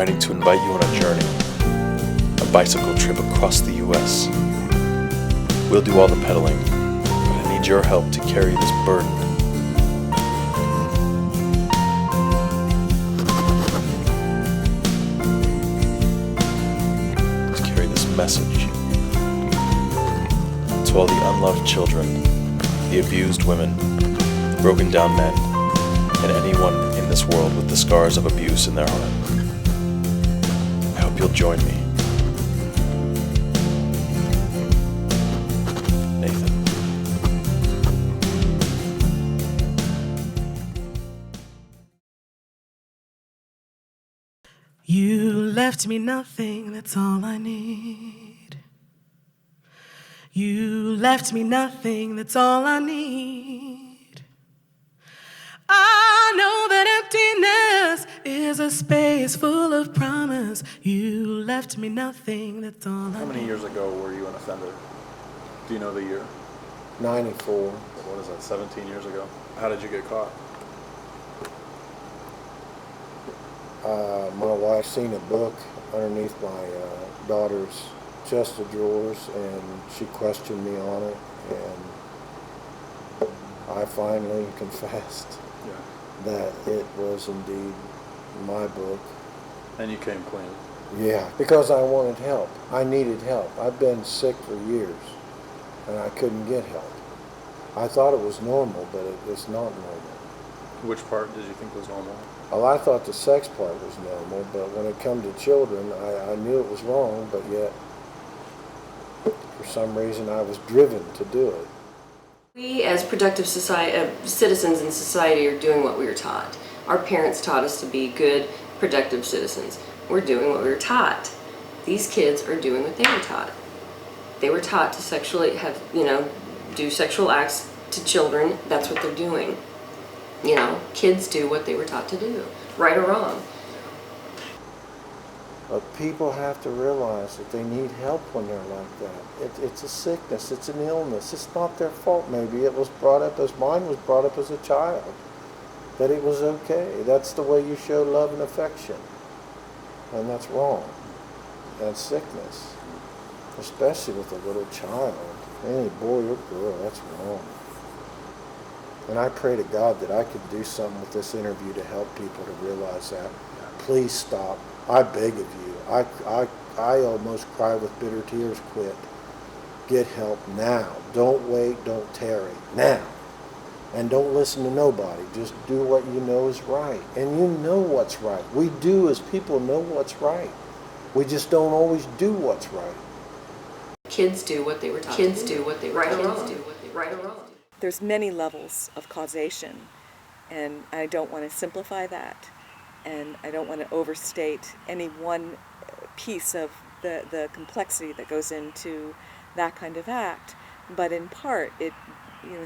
writing to invite you on a journey, a bicycle trip across the U.S. We'll do all the pedaling, but I need your help to carry this burden. To carry this message to all the unloved children, the abused women, broken down men, and anyone in this world with the scars of abuse in their heart. I hope you'll join me. Nathan. You left me nothing, that's all I need. You left me nothing, that's all I need. I know that emptiness is a space full of promise. You left me nothing, that's all I need. How many years ago were you an offender? Do you know the year? 94. What is that, 17 years ago? How did you get caught? My wife seen a book underneath my daughter's chest of drawers, and she questioned me on it, and I finally confessed that it was indeed my book. And you came clean. Yeah, because I wanted help. I needed help. I've been sick for years, and I couldn't get help. I thought it was normal, but it's not normal. Which part did you think was normal? Well, I thought the sex part was normal, but when it come to children, I knew it was wrong, but yet, for some reason, I was driven to do it. We, as productive citizens in society, are doing what we were taught. Our parents taught us to be good, productive citizens. We're doing what we were taught. These kids are doing what they were taught. They were taught to sexually do sexual acts to children. That's what they're doing. Kids do what they were taught to do, right or wrong. But people have to realize that they need help when they're like that. It's a sickness, it's an illness. It's not their fault. Maybe it was brought up as mine was brought up as a child, that it was okay. That's the way you show love and affection. And that's wrong. That's sickness, especially with a little child. Any boy or girl, that's wrong. And I pray to God that I could do something with this interview to help people to realize that. Please stop. I beg of you. I almost cry with bitter tears. Quit. Get help now. Don't wait. Don't tarry. Now. And don't listen to nobody. Just do what you know is right. And you know what's right. We do as people know what's right. We just don't always do what's right. Kids do what they were taught. Kids do what they were taught. Right or wrong. There's many levels of causation, and I don't want to simplify that, and I don't want to overstate any one piece of the complexity that goes into that kind of act, but in part I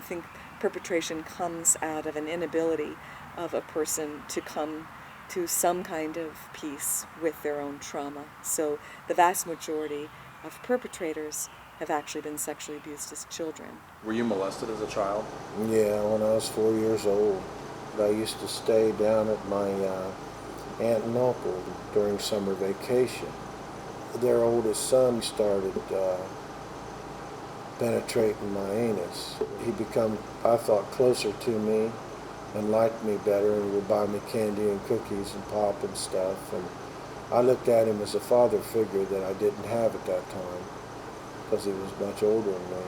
think perpetration comes out of an inability of a person to come to some kind of peace with their own trauma. So the vast majority of perpetrators have actually been sexually abused as children. Were you molested as a child? Yeah, when I was 4 years old. I used to stay down at my aunt and uncle during summer vacation. Their oldest son started penetrating my anus. He become, I thought, closer to me and liked me better, and would buy me candy and cookies and pop and stuff. And I looked at him as a father figure that I didn't have at that time, because he was much older than me.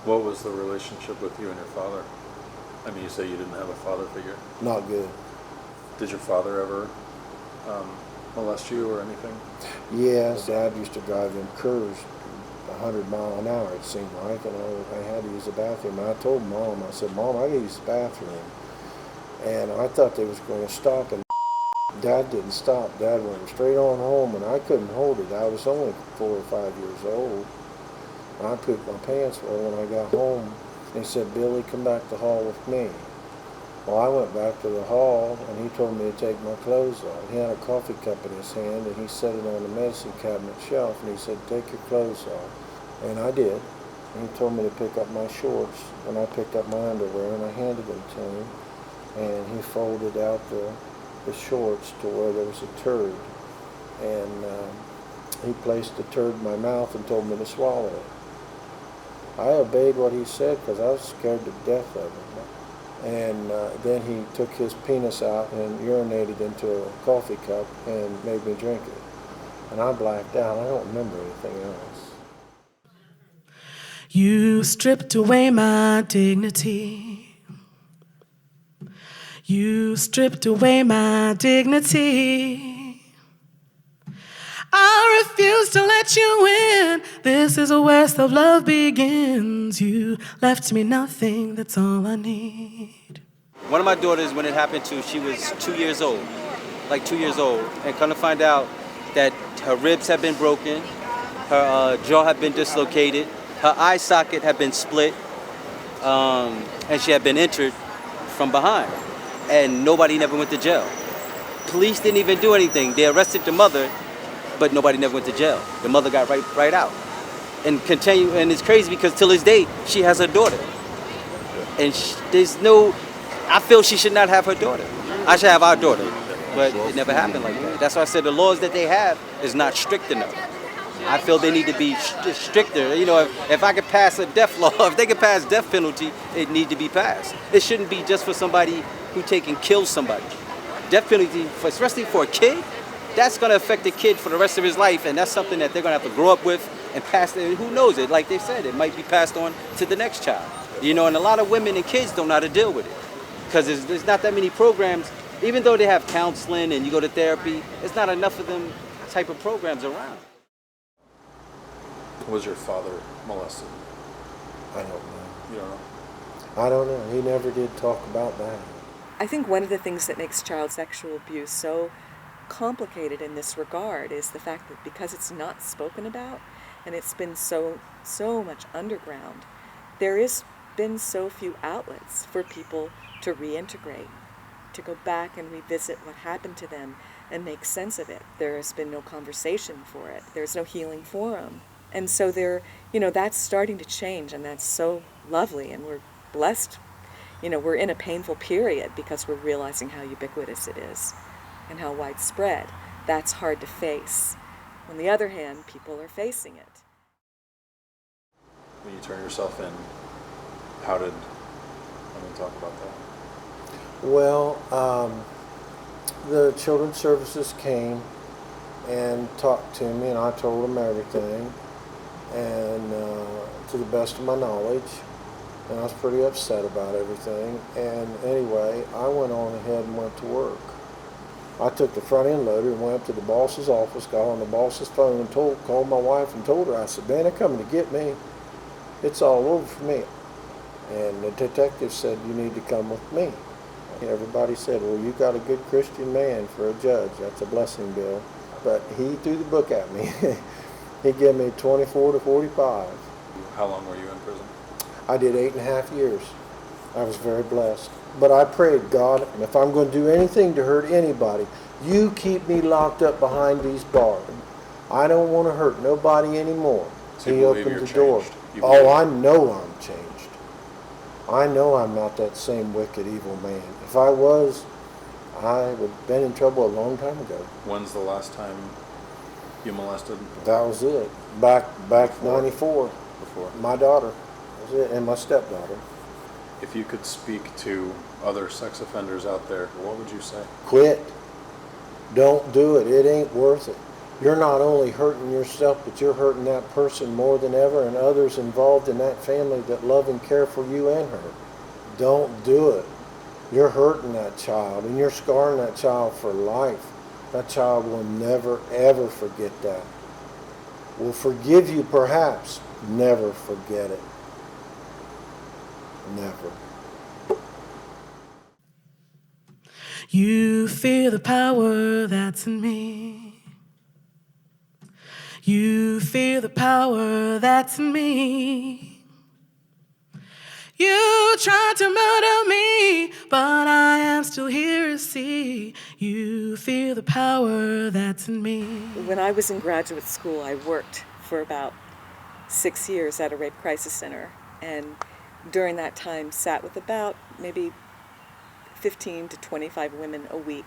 What was the relationship with you and your father? I mean, you say you didn't have a father figure. Not good. Did your father ever molest you or anything? Yes, Dad used to drive them curves 100 miles an hour, it seemed like, and I had to use the bathroom. And I told Mom, I said, Mom, I gotta use the bathroom. And I thought they was going to stop, and Dad didn't stop. Dad went straight on home, and I couldn't hold it. I was only 4 or 5 years old. And I pooped my pants when I got home. He said, Billy, come back to the hall with me. Well, I went back to the hall, and he told me to take my clothes off. He had a coffee cup in his hand, and he set it on the medicine cabinet shelf, and he said, take your clothes off. And I did. And he told me to pick up my shorts, and I picked up my underwear, and I handed them to him. And he folded out the shorts to where there was a turd. and he placed a turd in my mouth and told me to swallow it. I obeyed what he said because I was scared to death of him. And then he took his penis out and urinated into a coffee cup and made me drink it. And I blacked out. I don't remember anything else. You stripped away my dignity. You stripped away my dignity. I refuse to let you in. This is where self-love begins. You left me nothing, that's all I need. One of my daughters, when it happened to, she was 2 years old, like 2 years old, and come to find out that her ribs had been broken, her jaw had been dislocated, her eye socket had been split, and she had been injured from behind, and nobody never went to jail. Police didn't even do anything. They arrested the mother, but nobody never went to jail. The mother got right out. And it's crazy because till this day, she has her daughter. And I feel she should not have her daughter. I should have our daughter, but it never happened like that. That's why I said the laws that they have is not strict enough. I feel they need to be stricter. You know, if I could pass a death law, if they could pass death penalty, it need to be passed. It shouldn't be just for somebody who kills somebody. Death penalty, especially for a kid, that's going to affect the kid for the rest of his life, and that's something that they're going to have to grow up with and pass it. Who knows it? Like they said, it might be passed on to the next child. You know, and a lot of women and kids don't know how to deal with it because there's not that many programs. Even though they have counseling and you go to therapy, it's not enough of them type of programs around. Was your father molested? I don't know. You don't know? I don't know. He never did talk about that. I think one of the things that makes child sexual abuse so complicated in this regard is the fact that because it's not spoken about and it's been so much underground, there has been so few outlets for people to reintegrate, to go back and revisit what happened to them and make sense of it. There has been no conversation for it. There's no healing forum. And so that's starting to change, and that's so lovely, and we're blessed. We're in a painful period because we're realizing how ubiquitous it is and how widespread. That's hard to face. On the other hand, people are facing it. When you turn yourself in, let me talk about that. Well, the children's services came and talked to me, and I told them everything, and to the best of my knowledge, and I was pretty upset about everything. And anyway, I went on ahead and went to work. I took the front end loader and went up to the boss's office, got on the boss's phone and called my wife and told her, I said, "Man, they're coming to get me. It's all over for me." And the detective said, "You need to come with me." Everybody said, "Well, you got a good Christian man for a judge. That's a blessing, Bill." But he threw the book at me. He gave me 24 to 45. How long were you in prison? I did 8.5 years. I was very blessed. But I prayed, God, and if I'm going to do anything to hurt anybody, you keep me locked up behind these bars. I don't want to hurt nobody anymore. So he opened the door. Oh, I know I'm changed. I know I'm not that same wicked, evil man. If I was, I would have been in trouble a long time ago. When's the last time you molested? That was it. Back Before. 94. Before. My daughter. That was it. And my stepdaughter. If you could speak to other sex offenders out there, what would you say? Quit. Don't do it. It ain't worth it. You're not only hurting yourself, but you're hurting that person more than ever, and others involved in that family that love and care for you and her. Don't do it. You're hurting that child, and you're scarring that child for life. That child will never, ever forget that. Will forgive you, perhaps. Never forget it. Never. You feel the power that's in me. You feel the power that's in me. You tried to murder me, but I am still here to see. You feel the power that's in me. When I was in graduate school, I worked for about 6 years at a rape crisis center, and during that time sat with about maybe 15 to 25 women a week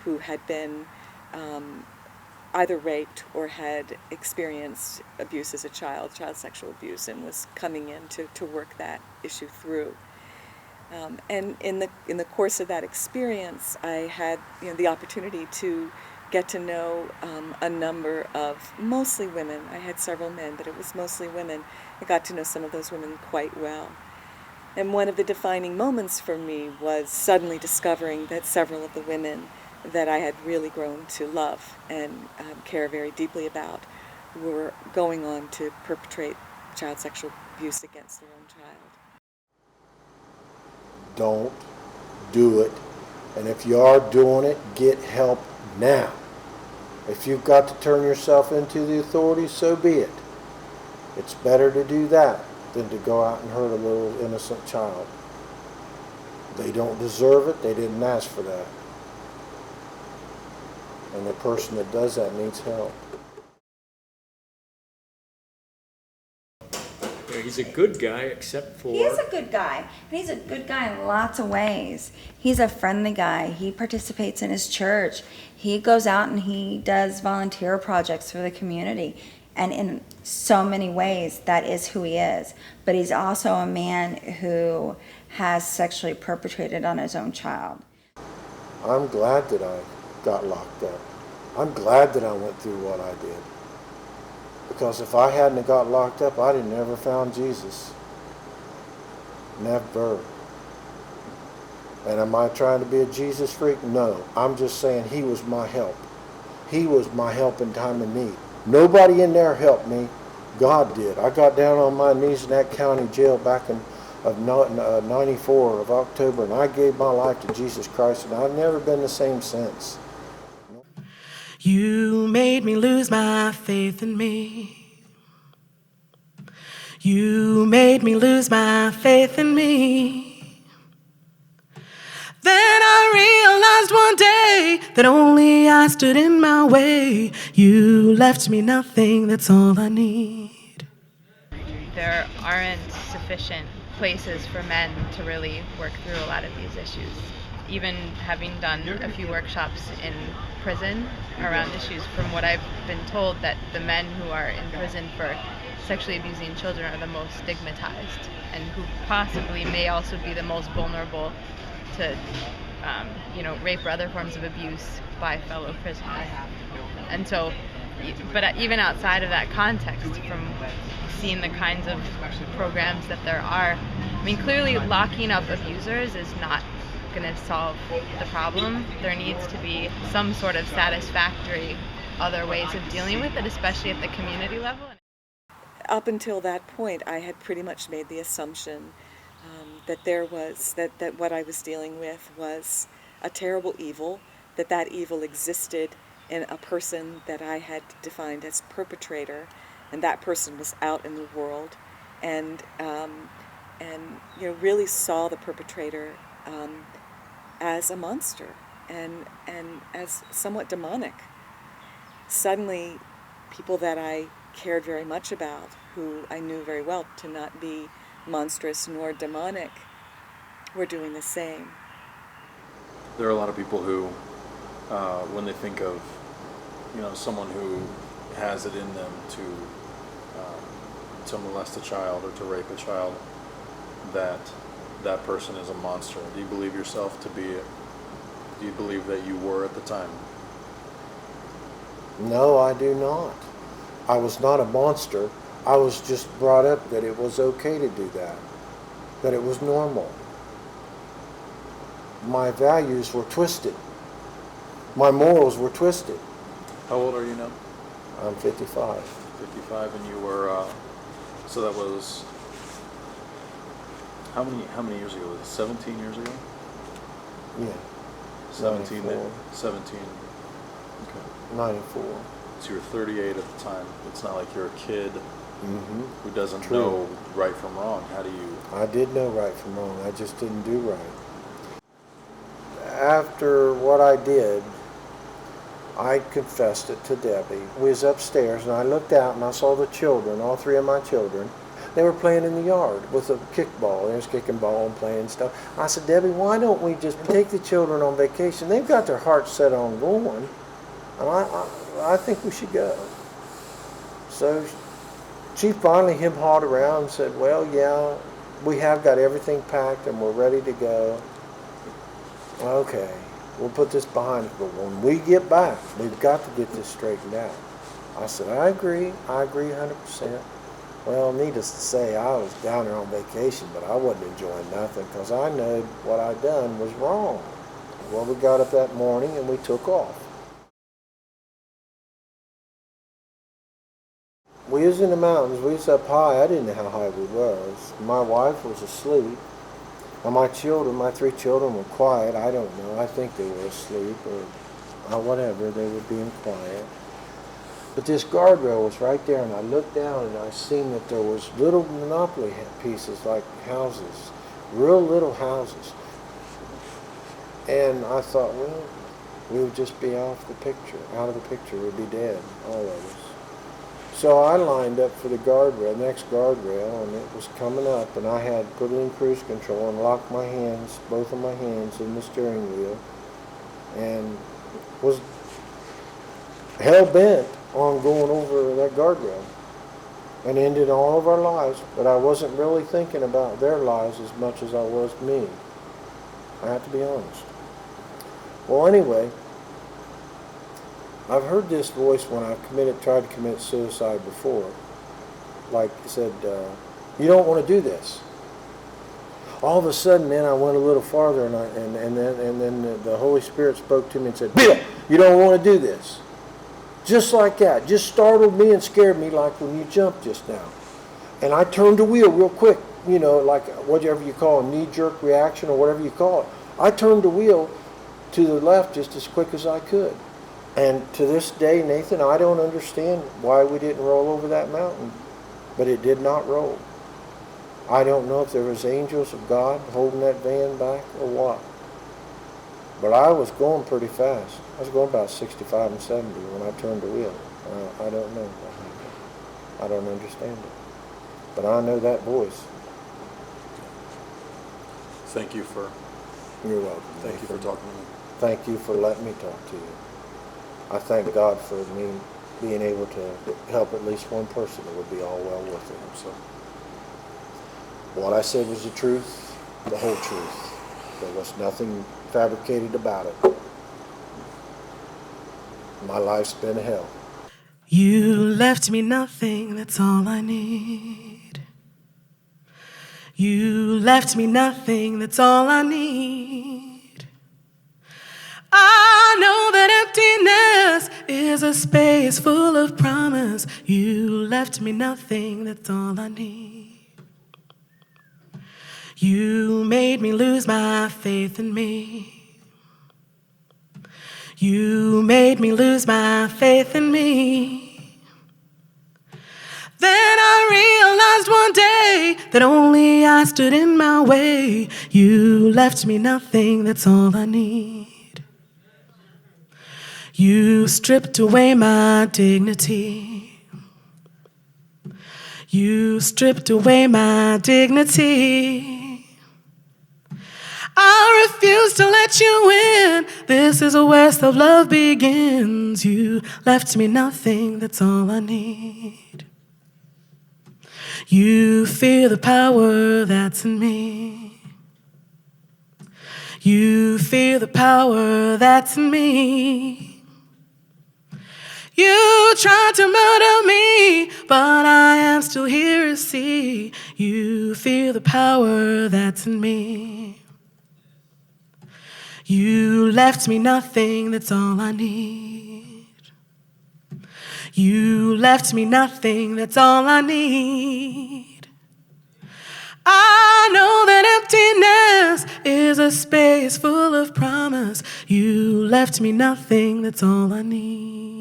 who had been either raped or had experienced abuse as a child sexual abuse, and was coming in to work that issue through. And in the course of that experience, I had the opportunity to get to know a number of mostly women. I had several men, but it was mostly women. I got to know some of those women quite well. And one of the defining moments for me was suddenly discovering that several of the women that I had really grown to love and care very deeply about were going on to perpetrate child sexual abuse against their own child. Don't do it. And if you are doing it, get help now. If you've got to turn yourself into the authorities, so be it. It's better to do that than to go out and hurt a little innocent child. They don't deserve it. They didn't ask for that. And the person that does that needs help. He's a good guy, except for... He is a good guy. And he's a good guy in lots of ways. He's a friendly guy. He participates in his church. He goes out and he does volunteer projects for the community. And in so many ways, that is who he is. But he's also a man who has sexually perpetrated on his own child. I'm glad that I got locked up. I'm glad that I went through what I did. Because if I hadn't got locked up, I'd have never found Jesus. Never. And am I trying to be a Jesus freak? No. I'm just saying he was my help. He was my help in time of need. Nobody in there helped me. God did. I got down on my knees in that county jail back in 94 of October, and I gave my life to Jesus Christ, and I've never been the same since. You made me lose my faith in me. You made me lose my faith in me. Then I realized one day that only I stood in my way. You left me nothing, that's all I need. There aren't sufficient places for men to really work through a lot of these issues. Even having done a few workshops in prison around issues, from what I've been told, that the men who are in prison for sexually abusing children are the most stigmatized and who possibly may also be the most vulnerable to rape or other forms of abuse by fellow prisoners. And so, but even outside of that context, from seeing the kinds of programs that there are, I mean, clearly locking up abusers is not going to solve the problem. There needs to be some sort of satisfactory other ways of dealing with it, especially at the community level. Up until that point, I had pretty much made the assumption that what I was dealing with was a terrible evil, that evil existed in a person that I had defined as perpetrator, and that person was out in the world, and really saw the perpetrator as a monster and as somewhat demonic. Suddenly, people that I cared very much about, who I knew very well to not be monstrous nor demonic, were doing the same. There are a lot of people who, when they think of, someone who has it in them to molest a child or to rape a child, that person is a monster. Do you believe yourself to be it? Do you believe that you were at the time? No, I do not. I was not a monster. I was just brought up that it was okay to do that it was normal. My values were twisted. My morals were twisted. How old are you now? I'm 55. 55, and you were, so that was, how many years ago? Was it 17 years ago? Yeah. 17. 94. 17. Okay. 94. So you were 38 at the time. It's not like you're a kid who doesn't True. know right from wrong. How do you... I did know right from wrong. I just didn't do right. After what I did, I confessed it to Debbie. We was upstairs, and I looked out, and I saw the children, all three of my children. They were playing in the yard with a kickball. They was kicking ball and playing stuff. I said, Debbie, why don't we just take the children on vacation? They've got their hearts set on going. And I think we should go. So she finally him-hawed around and said, well, yeah, we have got everything packed and we're ready to go. Okay, we'll put this behind us, but when we get back, we've got to get this straightened out. I said, I agree 100%. Well, needless to say, I was down there on vacation, but I wasn't enjoying nothing because I knew what I'd done was wrong. Well, we got up that morning and we took off. We was in the mountains, we was up high. I didn't know how high we was. My wife was asleep. And my children, my 3 children were quiet. I don't know, I think they were asleep or whatever, they were being quiet. But this guardrail was right there, and I looked down and I seen that there was little Monopoly pieces like houses, real little houses. And I thought, well, we would just be out of the picture, we'd be dead, all of us. So I lined up for the guardrail, next guardrail, and it was coming up, and I had put it in cruise control and locked my hands, both of my hands, in the steering wheel, and was hell-bent on going over that guardrail and ended all of our lives, but I wasn't really thinking about their lives as much as I was me. I have to be honest. Well, anyway, I've heard this voice when I've tried to commit suicide before. Like it said, you don't want to do this. All of a sudden, then I went a little farther, and then the Holy Spirit spoke to me and said, Bill, you don't want to do this. Just like that. Just startled me and scared me like when you jumped just now. And I turned the wheel real quick, you know, like whatever you call a knee-jerk reaction or whatever you call it. I turned the wheel to the left just as quick as I could. And to this day, Nathan, I don't understand why we didn't roll over that mountain. But it did not roll. I don't know if there was angels of God holding that van back or what. But I was going pretty fast. I was going about 65 and 70 when I turned the wheel. I don't know. I don't understand it. But I know that voice. Thank you for... You're welcome. Thank you for talking to me. Thank you for letting me talk to you. I thank God for me being able to help at least one person. It would be all well worth it. So, what I said was the truth, the whole truth. There was nothing fabricated about it. My life's been hell. You left me nothing, that's all I need. You left me nothing, that's all I need. I know that emptiness is a space full of promise. You left me nothing, that's all I need. You made me lose my faith in me. You made me lose my faith in me. Then I realized one day that only I stood in my way. You left me nothing, that's all I need. You stripped away my dignity. You stripped away my dignity. I refuse to let you in. This is where self-love begins. You left me nothing, that's all I need. You feel the power that's in me. You feel the power that's in me. You tried to murder me, but I am still here to see. You feel the power that's in me. You left me nothing, that's all I need. You left me nothing, that's all I need. I know that emptiness is a space full of promise. You left me nothing, that's all I need.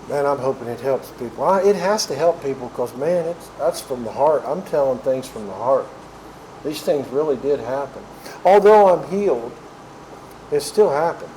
Man, I'm hoping it helps people. It has to help people because, man, that's from the heart. I'm telling things from the heart. These things really did happen. Although I'm healed, it still happened.